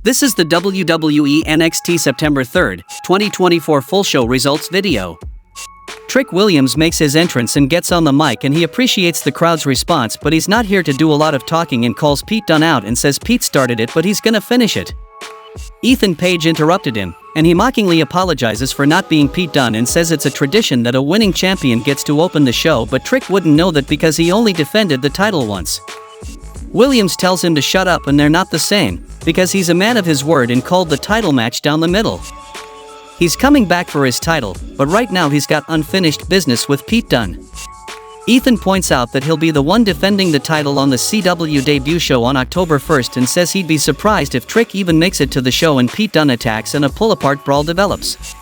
This is the WWE NXT September 3rd, 2024 full show results video. Trick Williams makes his entrance and gets on the mic, and he appreciates the crowd's response, but he's not here to do a lot of talking and calls Pete Dunne out and says Pete started it but he's gonna finish it. Ethan Page interrupted him, and he mockingly apologizes for not being Pete Dunne and says it's a tradition that a winning champion gets to open the show, but Trick wouldn't know that because he only defended the title once. Williams tells him to shut up and they're not the same, because he's a man of his word and called the title match down the middle. He's coming back for his title, but right now he's got unfinished business with Pete Dunne. Ethan points out that he'll be the one defending the title on the CW debut show on October 1st and says he'd be surprised if Trick even makes it to the show and Pete Dunne attacks and a pull-apart brawl develops.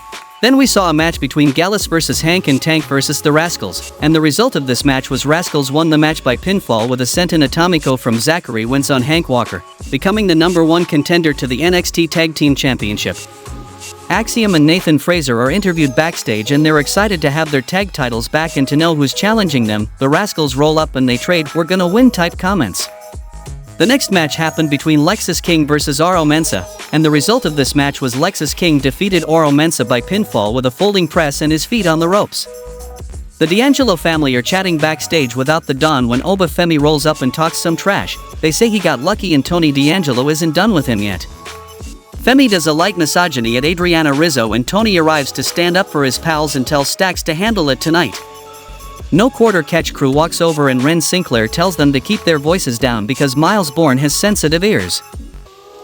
Then we saw a match between Gallus vs Hank and Tank vs the Rascals, and the result of this match was Rascals won the match by pinfall with a Senton Atomico from Zachary wins on Hank Walker, becoming the #1 contender to the NXT Tag Team Championship. Axiom and Nathan Fraser are interviewed backstage and they're excited to have their tag titles back and to know who's challenging them. The Rascals roll up and they trade "we're gonna win" type comments. The next match happened between Lexis King vs Oro Mensah, and the result of this match was Lexis King defeated Oro Mensah by pinfall with a folding press and his feet on the ropes. The D'Angelo family are chatting backstage without the Don when Oba Femi rolls up and talks some trash. They say he got lucky and Tony D'Angelo isn't done with him yet. Femi does a light misogyny at Adriana Rizzo and Tony arrives to stand up for his pals and tells Stax to handle it tonight. No Quarter Catch crew walks over and Ren Sinclair tells them to keep their voices down because Miles Bourne has sensitive ears.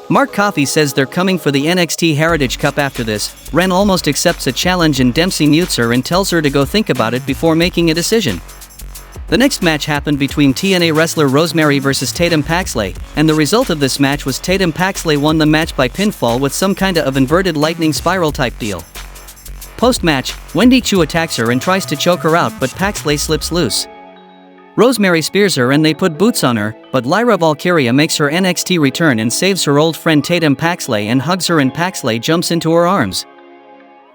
Mark Coffey says they're coming for the NXT Heritage Cup after this. Ren almost accepts a challenge and Dempsey mutes her and tells her to go think about it before making a decision. The next match happened between TNA wrestler Rosemary vs Tatum Paxley, and the result of this match was Tatum Paxley won the match by pinfall with some kinda of inverted lightning spiral type deal. Post-match, Wendy Chu attacks her and tries to choke her out, but Paxley slips loose. Rosemary spears her and they put boots on her, but Lyra Valkyria makes her NXT return and saves her old friend Tatum Paxley and hugs her, and Paxley jumps into her arms.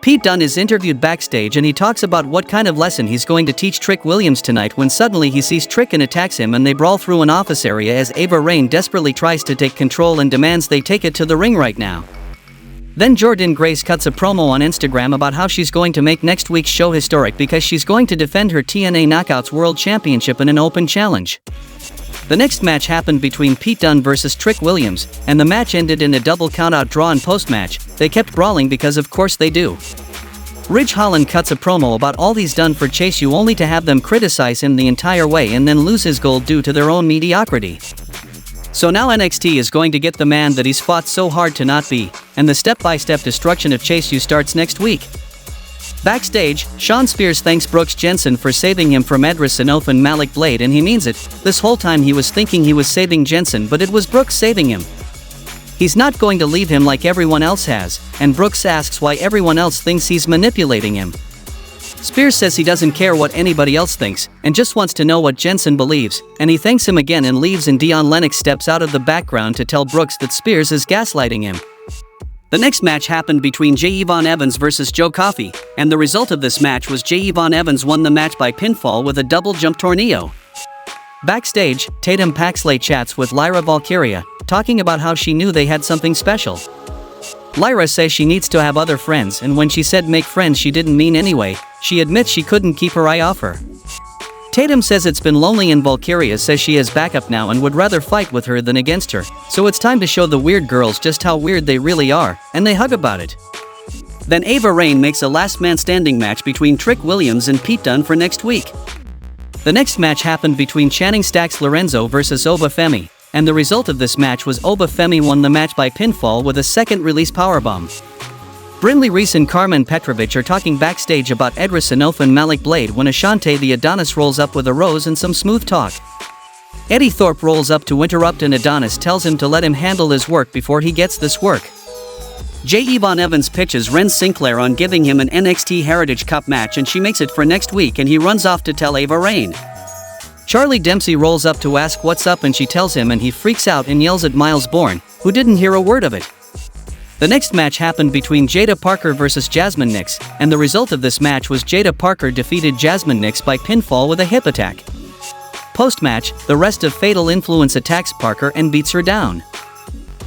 Pete Dunne is interviewed backstage and he talks about what kind of lesson he's going to teach Trick Williams tonight when suddenly he sees Trick and attacks him and they brawl through an office area as Ava Raine desperately tries to take control and demands they take it to the ring right now. Then Jordynne Grace cuts a promo on Instagram about how she's going to make next week's show historic because she's going to defend her TNA Knockouts World Championship in an open challenge. The next match happened between Pete Dunne vs Trick Williams, and the match ended in a double countout draw. And post-match, they kept brawling because of course they do. Ridge Holland cuts a promo about all he's done for Chase U only to have them criticize him the entire way and then lose his gold due to their own mediocrity. So now NXT is going to get the man that he's fought so hard to not be, and the step-by-step destruction of Chase U starts next week. Backstage, Shawn Spears thanks Brooks Jensen for saving him from Edris Enofe and Malik Blade, and he means it. This whole time he was thinking he was saving Jensen, but it was Brooks saving him. He's not going to leave him like everyone else has, and Brooks asks why everyone else thinks he's manipulating him. Spears says he doesn't care what anybody else thinks, and just wants to know what Jensen believes, and he thanks him again and leaves, and Dion Lennox steps out of the background to tell Brooks that Spears is gaslighting him. The next match happened between J. Yvonne Evans vs Joe Coffey, and the result of this match was J. Yvonne Evans won the match by pinfall with a double jump tornado. Backstage, Tatum Paxley chats with Lyra Valkyria, talking about how she knew they had something special. Lyra says she needs to have other friends, and when she said make friends she didn't mean anyway. She admits she couldn't keep her eye off her. Tatum says it's been lonely, and Valkyria says she has backup now and would rather fight with her than against her, so it's time to show the weird girls just how weird they really are, and they hug about it. Then Ava Raine makes a last man standing match between Trick Williams and Pete Dunne for next week. The next match happened between Channing Stax Lorenzo vs Oba Femi, and the result of this match was Oba Femi won the match by pinfall with a second release powerbomb. Brindley Reese and Carmen Petrovich are talking backstage about Edris Enofe and Malik Blade when Ashante the Adonis rolls up with a rose and some smooth talk. Eddie Thorpe rolls up to interrupt, and Adonis tells him to let him handle his work before he gets this work. J. Yvonne Evans pitches Ren Sinclair on giving him an NXT Heritage Cup match, and she makes it for next week, and he runs off to tell Ava Raine. Charlie Dempsey rolls up to ask what's up, and she tells him, and he freaks out and yells at Miles Bourne, who didn't hear a word of it. The next match happened between Jada Parker vs Jasmine Nix, and the result of this match was Jada Parker defeated Jasmine Nix by pinfall with a hip attack. Post-match, the rest of Fatal Influence attacks Parker and beats her down.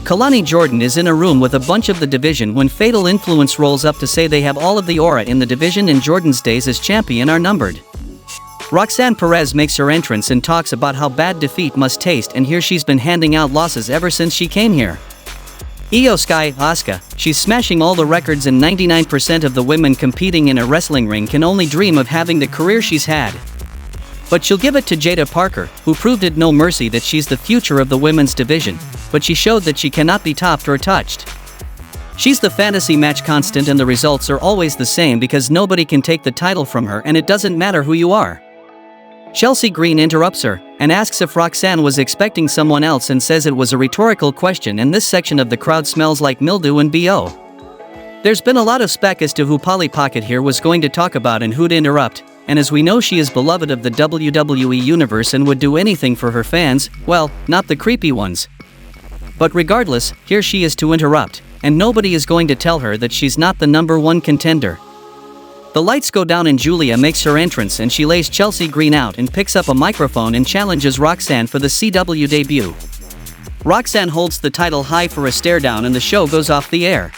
Kalani Jordan is in a room with a bunch of the division when Fatal Influence rolls up to say they have all of the aura in the division and Jordan's days as champion are numbered. Roxanne Perez makes her entrance and talks about how bad defeat must taste, and here she's been handing out losses ever since she came here. Io Sky, Asuka, she's smashing all the records and 99% of the women competing in a wrestling ring can only dream of having the career she's had. But she'll give it to Jada Parker, who proved at No Mercy that she's the future of the women's division, but she showed that she cannot be topped or touched. She's the fantasy match constant and the results are always the same because nobody can take the title from her and it doesn't matter who you are. Chelsea Green interrupts her and asks if Roxanne was expecting someone else and says it was a rhetorical question, and this section of the crowd smells like mildew and BO. There's been a lot of spec as to who Polly Pocket here was going to talk about and who'd interrupt, and as we know she is beloved of the WWE universe and would do anything for her fans, well, not the creepy ones. But regardless, here she is to interrupt, and nobody is going to tell her that she's not the #1 contender. The lights go down and Giulia makes her entrance and she lays Chelsea Green out and picks up a microphone and challenges Roxanne for the CW debut. Roxanne holds the title high for a stare down and the show goes off the air.